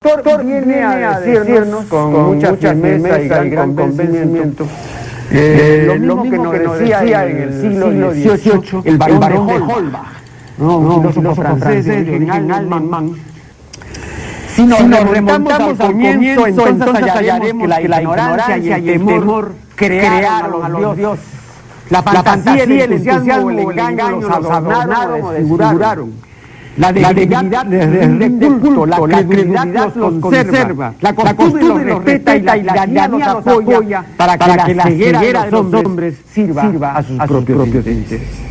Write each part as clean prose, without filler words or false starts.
autor viene a decirnos con mucha firmeza y gran convencimiento lo mismo que nos decía en el siglo XVIII el barón de Holbach, un filósofo francés de origen alemán. Si nos remontamos al comienzo, entonces hallaremos que la ignorancia y el temor crearon a los dioses. La fantasía, el entusiasmo, el engaño los adornaron o desfiguraron. La debilidad del culto, la credulidad los conserva, la costumbre los respeta y la tiranía los apoya para que la ceguera de los hombres sirva a sus propios intereses.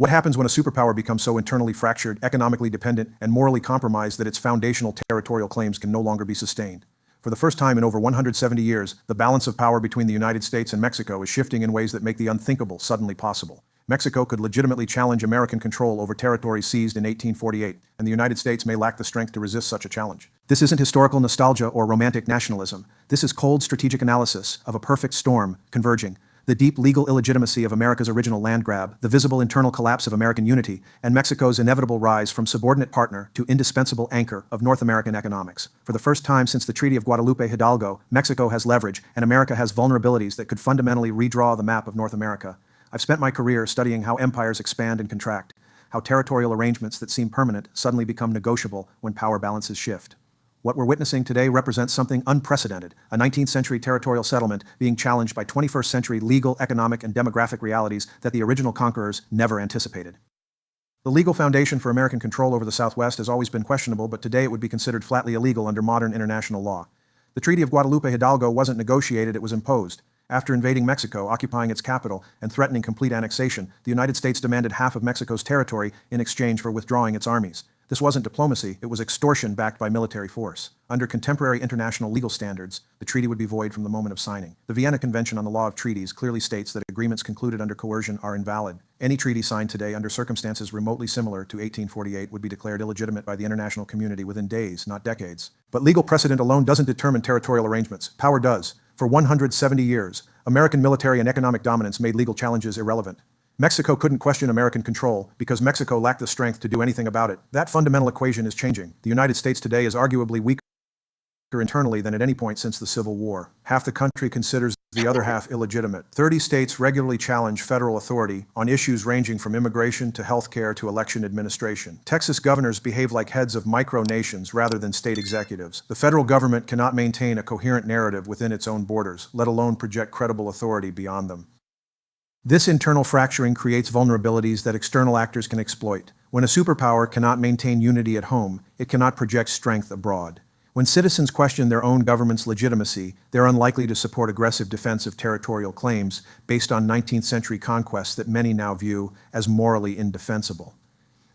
What happens when a superpower becomes so internally fractured, economically dependent, and morally compromised that its foundational territorial claims can no longer be sustained? For the first time in over 170 years, the balance of power between the United States and Mexico is shifting in ways that make the unthinkable suddenly possible. Mexico could legitimately challenge American control over territories seized in 1848, and the United States may lack the strength to resist such a challenge. This isn't historical nostalgia or romantic nationalism. This is cold strategic analysis of a perfect storm converging. The deep legal illegitimacy of America's original land grab, the visible internal collapse of American unity, and Mexico's inevitable rise from subordinate partner to indispensable anchor of North American economics. For the first time since the Treaty of Guadalupe Hidalgo, Mexico has leverage, and America has vulnerabilities that could fundamentally redraw the map of North America. I've spent my career studying how empires expand and contract, how territorial arrangements that seem permanent suddenly become negotiable when power balances shift. What we're witnessing today represents something unprecedented, a 19th century territorial settlement being challenged by 21st century legal, economic, and demographic realities that the original conquerors never anticipated. The legal foundation for American control over the Southwest has always been questionable, but today it would be considered flatly illegal under modern international law. The Treaty of Guadalupe Hidalgo wasn't negotiated, it was imposed. After invading Mexico, occupying its capital, and threatening complete annexation, the United States demanded half of Mexico's territory in exchange for withdrawing its armies. This wasn't diplomacy, it was extortion backed by military force. Under contemporary international legal standards, the treaty would be void from the moment of signing. The Vienna Convention on the Law of Treaties clearly states that agreements concluded under coercion are invalid. Any treaty signed today under circumstances remotely similar to 1848 would be declared illegitimate by the international community within days, not decades. But legal precedent alone doesn't determine territorial arrangements. Power does. For 170 years, American military and economic dominance made legal challenges irrelevant. Mexico couldn't question American control because Mexico lacked the strength to do anything about it. That fundamental equation is changing. The United States today is arguably weaker internally than at any point since the Civil War. Half the country considers the other half illegitimate. 30 states regularly challenge federal authority on issues ranging from immigration to healthcare to election administration. Texas governors behave like heads of micronations rather than state executives. The federal government cannot maintain a coherent narrative within its own borders, let alone project credible authority beyond them. This internal fracturing creates vulnerabilities that external actors can exploit. When a superpower cannot maintain unity at home, it cannot project strength abroad. When citizens question their own government's legitimacy, they're unlikely to support aggressive defense of territorial claims based on 19th century conquests that many now view as morally indefensible.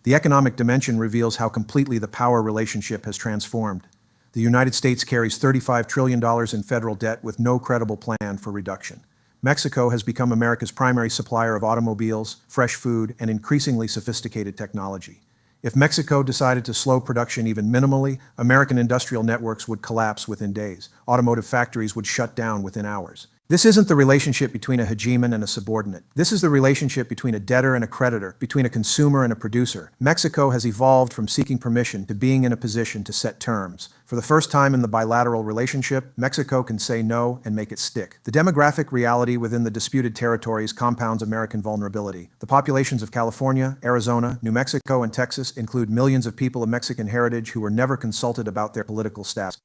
The economic dimension reveals how completely the power relationship has transformed. The United States carries $35 trillion in federal debt with no credible plan for reduction. Mexico has become America's primary supplier of automobiles, fresh food, and increasingly sophisticated technology. If Mexico decided to slow production even minimally, American industrial networks would collapse within days. Automotive factories would shut down within hours. This isn't the relationship between a hegemon and a subordinate. This is the relationship between a debtor and a creditor, between a consumer and a producer. Mexico has evolved from seeking permission to being in a position to set terms. For the first time in the bilateral relationship, Mexico can say no and make it stick. The demographic reality within the disputed territories compounds American vulnerability. The populations of California, Arizona, New Mexico, and Texas include millions of people of Mexican heritage who were never consulted about their political status.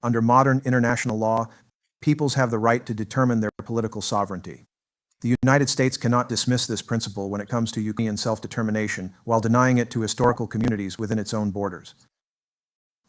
Under modern international law, peoples have the right to determine their political sovereignty. The United States cannot dismiss this principle when it comes to Ukrainian self-determination while denying it to historical communities within its own borders.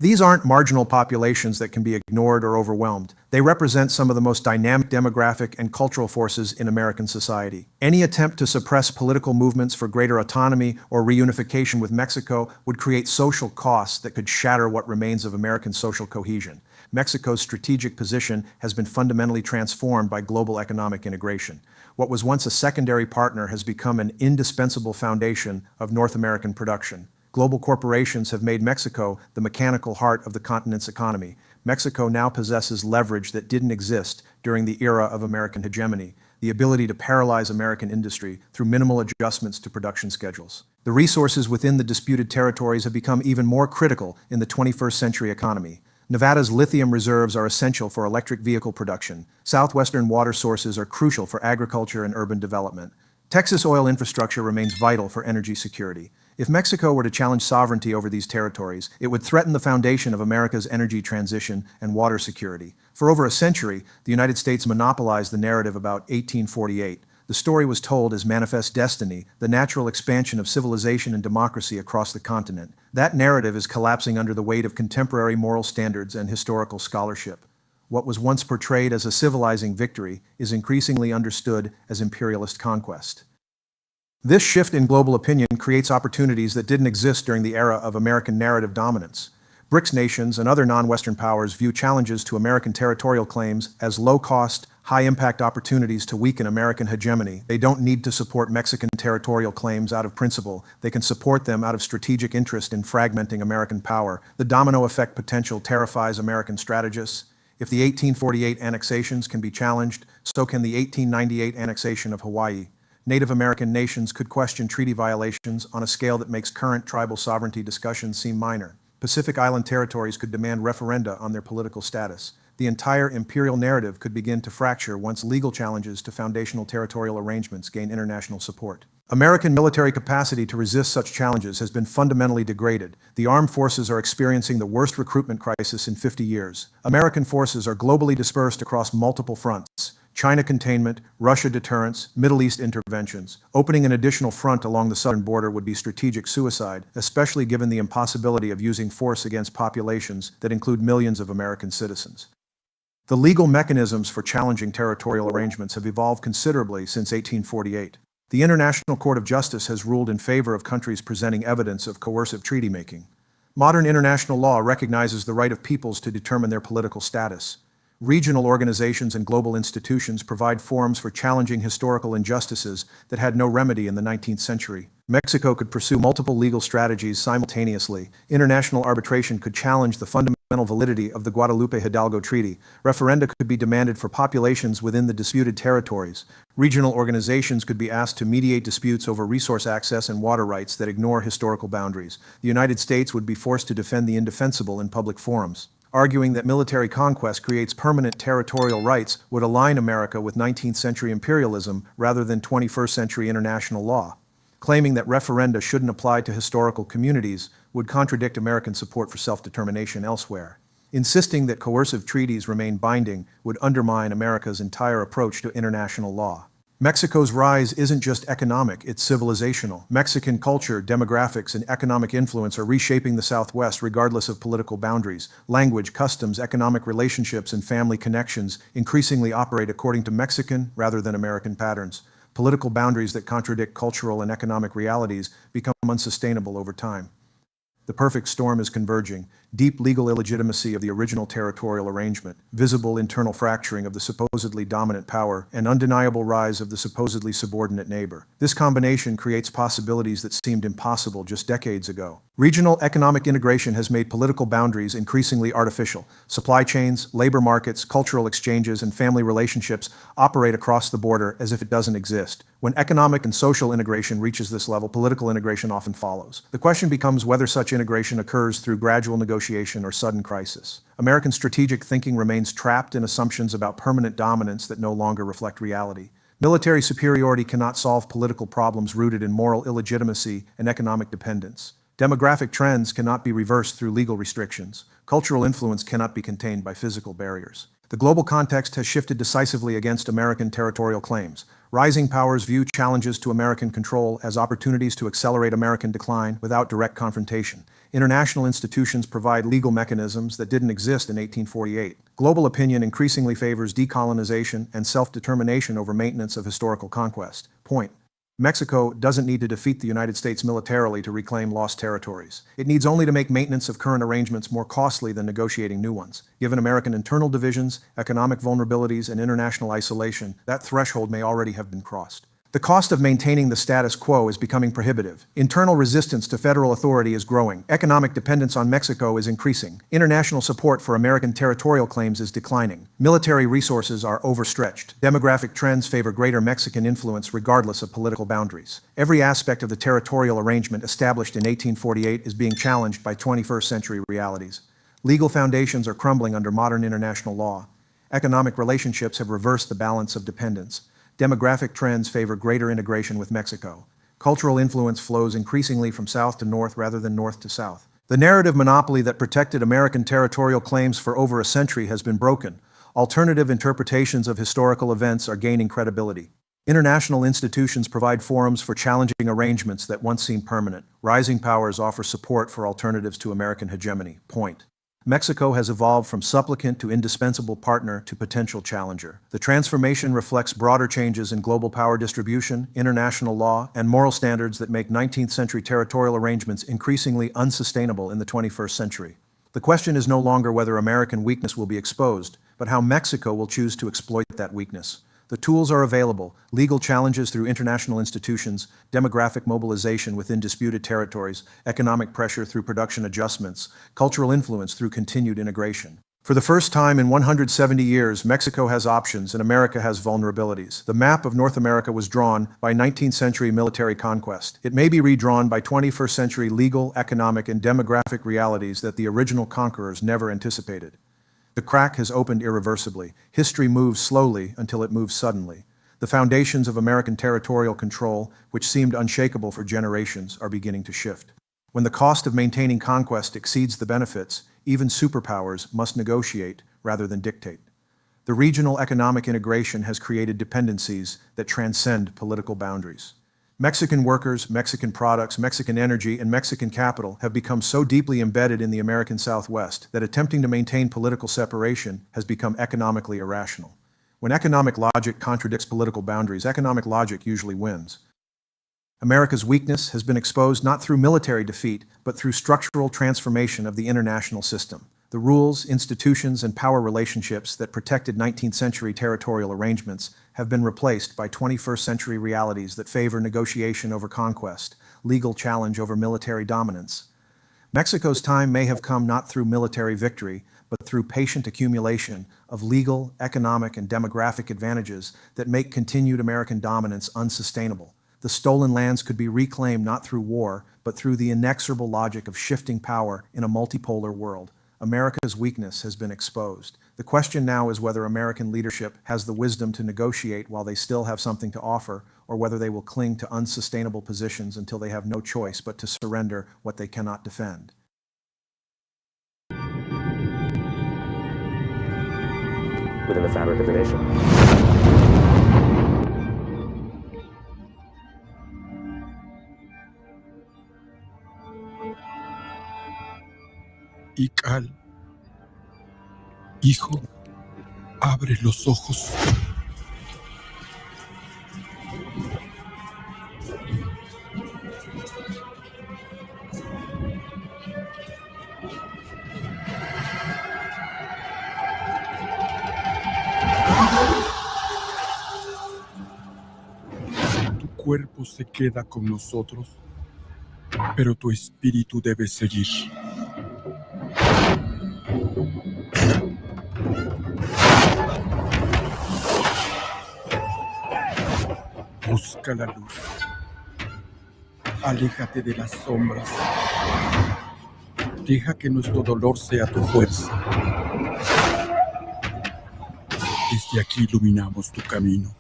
These aren't marginal populations that can be ignored or overwhelmed. They represent some of the most dynamic demographic and cultural forces in American society. Any attempt to suppress political movements for greater autonomy or reunification with Mexico would create social costs that could shatter what remains of American social cohesion. Mexico's strategic position has been fundamentally transformed by global economic integration. What was once a secondary partner has become an indispensable foundation of North American production. Global corporations have made Mexico the mechanical heart of the continent's economy. Mexico now possesses leverage that didn't exist during the era of American hegemony, the ability to paralyze American industry through minimal adjustments to production schedules. The resources within the disputed territories have become even more critical in the 21st century economy. Nevada's lithium reserves are essential for electric vehicle production. Southwestern water sources are crucial for agriculture and urban development. Texas oil infrastructure remains vital for energy security. If Mexico were to challenge sovereignty over these territories, it would threaten the foundation of America's energy transition and water security. For over a century, the United States monopolized the narrative about 1848. The story was told as manifest destiny, the natural expansion of civilization and democracy across the continent. That narrative is collapsing under the weight of contemporary moral standards and historical scholarship. What was once portrayed as a civilizing victory is increasingly understood as imperialist conquest. This shift in global opinion creates opportunities that didn't exist during the era of American narrative dominance. BRICS nations and other non-Western powers view challenges to American territorial claims as low-cost, high-impact opportunities to weaken American hegemony. They don't need to support Mexican territorial claims out of principle. They can support them out of strategic interest in fragmenting American power. The domino effect potential terrifies American strategists. If the 1848 annexations can be challenged, so can the 1898 annexation of Hawaii. Native American nations could question treaty violations on a scale that makes current tribal sovereignty discussions seem minor. Pacific Island territories could demand referenda on their political status. The entire imperial narrative could begin to fracture once legal challenges to foundational territorial arrangements gain international support. American military capacity to resist such challenges has been fundamentally degraded. The armed forces are experiencing the worst recruitment crisis in 50 years. American forces are globally dispersed across multiple fronts. China containment, Russia deterrence, Middle East interventions. Opening an additional front along the southern border would be strategic suicide, especially given the impossibility of using force against populations that include millions of American citizens. The legal mechanisms for challenging territorial arrangements have evolved considerably since 1848. The International Court of Justice has ruled in favor of countries presenting evidence of coercive treaty-making. Modern international law recognizes the right of peoples to determine their political status. Regional organizations and global institutions provide forums for challenging historical injustices that had no remedy in the 19th century. Mexico could pursue multiple legal strategies simultaneously. International arbitration could challenge the fundamental validity of the Guadalupe Hidalgo Treaty. Referenda could be demanded for populations within the disputed territories. Regional organizations could be asked to mediate disputes over resource access and water rights that ignore historical boundaries. The United States would be forced to defend the indefensible in public forums. Arguing that military conquest creates permanent territorial rights would align America with 19th century imperialism rather than 21st century international law. Claiming that referenda shouldn't apply to historical communities would contradict American support for self-determination elsewhere. Insisting that coercive treaties remain binding would undermine America's entire approach to international law. Mexico's rise isn't just economic, it's civilizational. Mexican culture, demographics, and economic influence are reshaping the Southwest regardless of political boundaries. Language, customs, economic relationships, and family connections increasingly operate according to Mexican rather than American patterns. Political boundaries that contradict cultural and economic realities become unsustainable over time. The perfect storm is converging: deep legal illegitimacy of the original territorial arrangement, visible internal fracturing of the supposedly dominant power, and undeniable rise of the supposedly subordinate neighbor. This combination creates possibilities that seemed impossible just decades ago. Regional economic integration has made political boundaries increasingly artificial. Supply chains, labor markets, cultural exchanges, and family relationships operate across the border as if it doesn't exist. When economic and social integration reaches this level, political integration often follows. The question becomes whether such integration occurs through gradual negotiation or sudden crisis. American strategic thinking remains trapped in assumptions about permanent dominance that no longer reflect reality. Military superiority cannot solve political problems rooted in moral illegitimacy and economic dependence. Demographic trends cannot be reversed through legal restrictions. Cultural influence cannot be contained by physical barriers. The global context has shifted decisively against American territorial claims. Rising powers view challenges to American control as opportunities to accelerate American decline without direct confrontation. International institutions provide legal mechanisms that didn't exist in 1848. Global opinion increasingly favors decolonization and self-determination over maintenance of historical conquest. Point. Mexico doesn't need to defeat the United States militarily to reclaim lost territories. It needs only to make maintenance of current arrangements more costly than negotiating new ones. Given American internal divisions, economic vulnerabilities, and international isolation, that threshold may already have been crossed. The cost of maintaining the status quo is becoming prohibitive. Internal resistance to federal authority is growing. Economic dependence on Mexico is increasing. International support for American territorial claims is declining. Military resources are overstretched. Demographic trends favor greater Mexican influence regardless of political boundaries. Every aspect of the territorial arrangement established in 1848 is being challenged by 21st century realities. Legal foundations are crumbling under modern international law. Economic relationships have reversed the balance of dependence. Demographic trends favor greater integration with Mexico. Cultural influence flows increasingly from south to north rather than north to south. The narrative monopoly that protected American territorial claims for over a century has been broken. Alternative interpretations of historical events are gaining credibility. International institutions provide forums for challenging arrangements that once seemed permanent. Rising powers offer support for alternatives to American hegemony. Point. Mexico has evolved from supplicant to indispensable partner to potential challenger. The transformation reflects broader changes in global power distribution, international law, and moral standards that make 19th century territorial arrangements increasingly unsustainable in the 21st century. The question is no longer whether American weakness will be exposed, but how Mexico will choose to exploit that weakness. The tools are available: legal challenges through international institutions, demographic mobilization within disputed territories, economic pressure through production adjustments, cultural influence through continued integration. For the first time in 170 years, Mexico has options and America has vulnerabilities. The map of North America was drawn by 19th century military conquest. It may be redrawn by 21st century legal, economic, and demographic realities that the original conquerors never anticipated. The crack has opened irreversibly. History moves slowly until it moves suddenly. The foundations of American territorial control, which seemed unshakable for generations, are beginning to shift. When the cost of maintaining conquest exceeds the benefits, even superpowers must negotiate rather than dictate. The regional economic integration has created dependencies that transcend political boundaries. Mexican workers, Mexican products, Mexican energy, and Mexican capital have become so deeply embedded in the American Southwest that attempting to maintain political separation has become economically irrational. When economic logic contradicts political boundaries, economic logic usually wins. America's weakness has been exposed not through military defeat, but through structural transformation of the international system. The rules, institutions, and power relationships that protected 19th century territorial arrangements have been replaced by 21st century realities that favor negotiation over conquest, legal challenge over military dominance. Mexico's time may have come not through military victory, but through patient accumulation of legal, economic, and demographic advantages that make continued American dominance unsustainable. The stolen lands could be reclaimed not through war, but through the inexorable logic of shifting power in a multipolar world. America's weakness has been exposed. The question now is whether American leadership has the wisdom to negotiate while they still have something to offer, or whether they will cling to unsustainable positions until they have no choice but to surrender what they cannot defend. Within the fabric of the nation. Ical, hijo, abre los ojos. Tu cuerpo se queda con nosotros. pero tu espíritu debe seguir. Busca la luz. Aléjate de las sombras. Deja que nuestro dolor sea tu fuerza. Desde aquí iluminamos tu camino.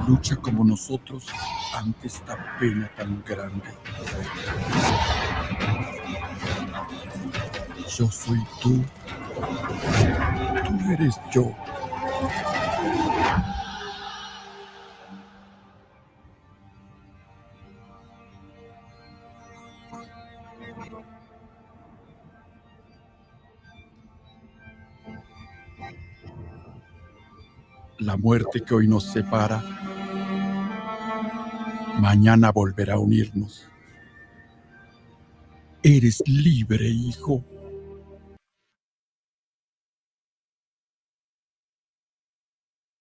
Lucha como nosotros ante esta pena tan grande. Yo soy tú. Tú eres yo. La muerte que hoy nos separa, mañana volverá a unirnos. Eres libre, hijo.